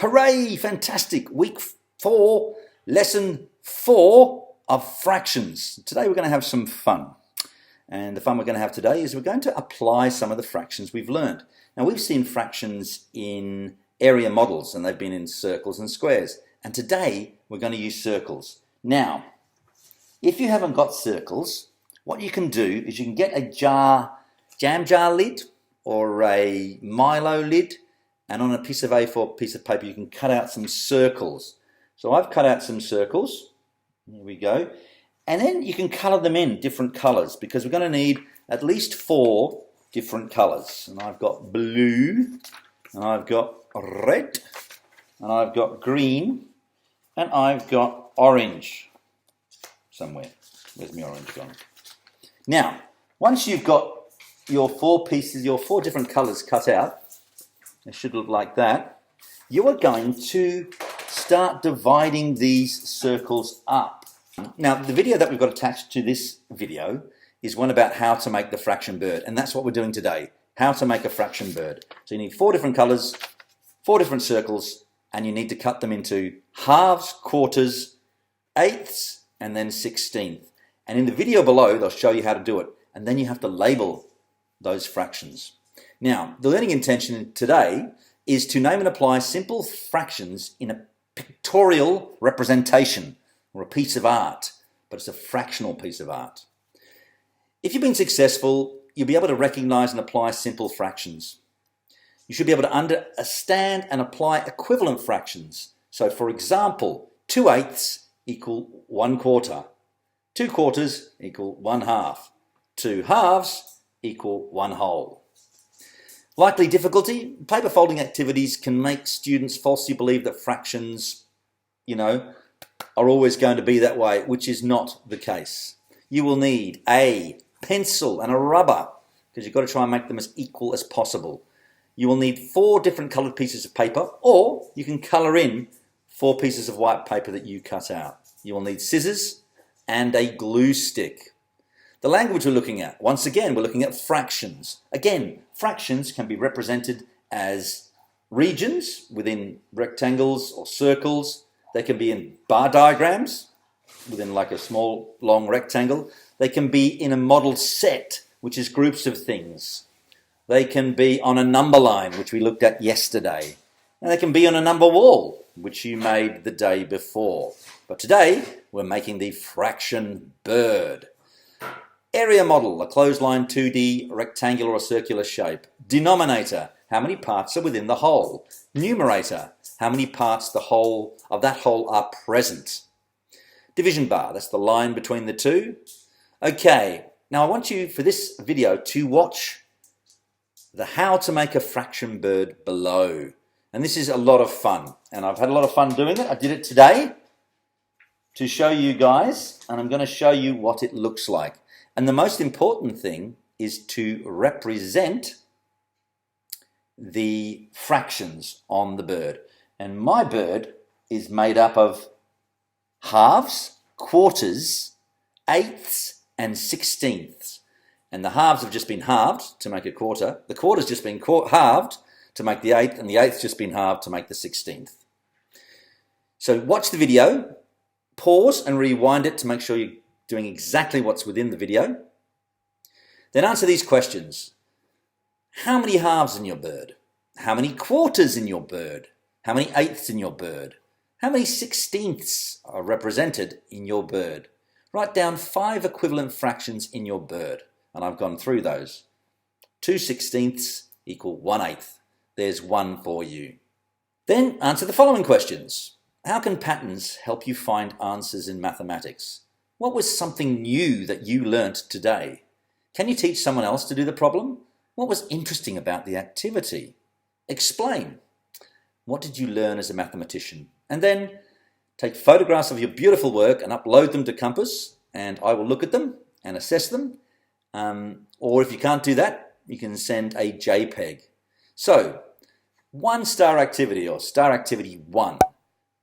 Hooray! Fantastic! Week 4, lesson 4 of fractions. Today we're going to have some fun. And the fun we're going to have today is we're going to apply some of the fractions we've learned. Now we've seen fractions in area models and they've been in circles and squares. And today we're going to use circles. Now, if you haven't got circles, what you can do is you can get a jam jar lid or a Milo lid, and on a piece of A4 piece of paper you can cut out some circles. So I've cut out some circles. Here we go. And then you can colour them in different colours because we're going to need at least 4 different colours. And I've got blue, and I've got red, and I've got green, and I've got orange somewhere. Where's my orange gone? Now, once you've got your 4 pieces, your 4 different colours cut out, it should look like that, you are going to start dividing these circles up. Now, the video that we've got attached to this video is one about how to make the fraction bird, and that's what we're doing today, how to make a fraction bird. So you need 4 different colours, 4 different circles, and you need to cut them into halves, quarters, eighths, and then 16th. And in the video below, they'll show you how to do it, and then you have to label those fractions. Now, the learning intention today is to name and apply simple fractions in a pictorial representation or a piece of art, but it's a fractional piece of art. If you've been successful, you'll be able to recognize and apply simple fractions. You should be able to understand and apply equivalent fractions. So, for example, 2 eighths equal 1 quarter, 2 quarters equal 1 half, 2 halves equal 1 whole. Likely difficulty, paper folding activities can make students falsely believe that fractions, are always going to be that way, which is not the case. You will need a pencil and a rubber, because you've got to try and make them as equal as possible. You will need 4 different coloured pieces of paper, or you can colour in 4 pieces of white paper that you cut out. You will need scissors and a glue stick. The language we're looking at, once again, we're looking at fractions. Again, fractions can be represented as regions within rectangles or circles. They can be in bar diagrams within like a small, long rectangle. They can be in a model set, which is groups of things. They can be on a number line, which we looked at yesterday. And they can be on a number wall, which you made the day before. But today, we're making the fraction bird. Area model, a clothesline 2D rectangular or circular shape. Denominator, how many parts are within the whole. Numerator, how many parts of that whole are present. Division bar, that's the line between the two. Okay, now I want you for this video to watch the how to make a fraction bird below. And this is a lot of fun, and I've had a lot of fun doing it. I did it today to show you guys, and I'm going to show you what it looks like. And the most important thing is to represent the fractions on the bird. And my bird is made up of halves, quarters, eighths, and 16ths. And the halves have just been halved to make a quarter. The quarter's just been halved to make the eighth, and the eighth's just been halved to make the 16th. So watch the video, pause and rewind it to make sure you're doing exactly what's within the video. Then answer these questions. How many halves in your bird? How many quarters in your bird? How many eighths in your bird? How many 16ths are represented in your bird? Write down 5 equivalent fractions in your bird. And I've gone through those. 2 16ths equal 1 eighth. There's 1 for you. Then answer the following questions. How can patterns help you find answers in mathematics? What was something new that you learnt today? Can you teach someone else to do the problem? What was interesting about the activity? Explain. What did you learn as a mathematician? And then take photographs of your beautiful work and upload them to Compass, and I will look at them and assess them. Or if you can't do that, you can send a JPEG. So, 1-star activity or star activity 1.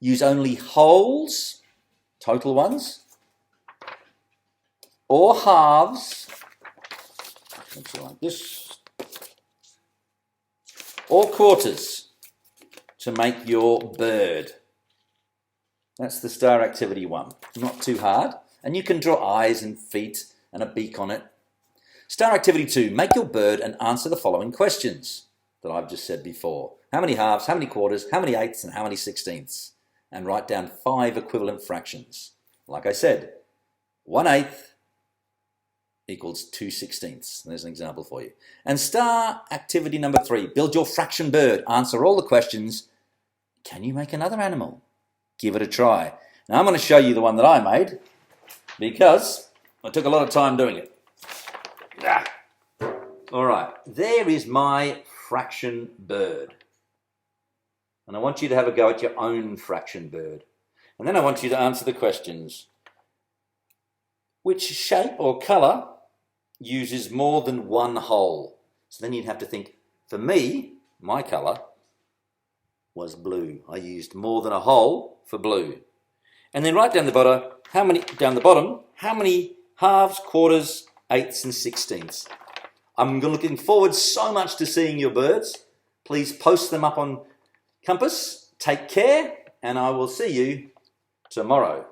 Use only wholes, total ones, or halves, like this, or quarters to make your bird. That's the star activity 1. Not too hard. And you can draw eyes and feet and a beak on it. Star activity 2, make your bird and answer the following questions that I've just said before. How many halves, how many quarters, how many eighths, and how many sixteenths? And write down 5 equivalent fractions. Like I said, 1/8 equals 2/16. There's an example for you. And star activity number 3, build your fraction bird. Answer all the questions. Can you make another animal? Give it a try. Now I'm going to show you the one that I made because I took a lot of time doing it. All right, there is my fraction bird. And I want you to have a go at your own fraction bird. And then I want you to answer the questions. Which shape or colour uses more than one hole? So then you'd have to think, for me, my colour was blue. I used more than a hole for blue. And then right down the bottom, how many halves, quarters, eighths and sixteenths? I'm looking forward so much to seeing your birds. Please post them up on Compass. Take care, and I will see you tomorrow.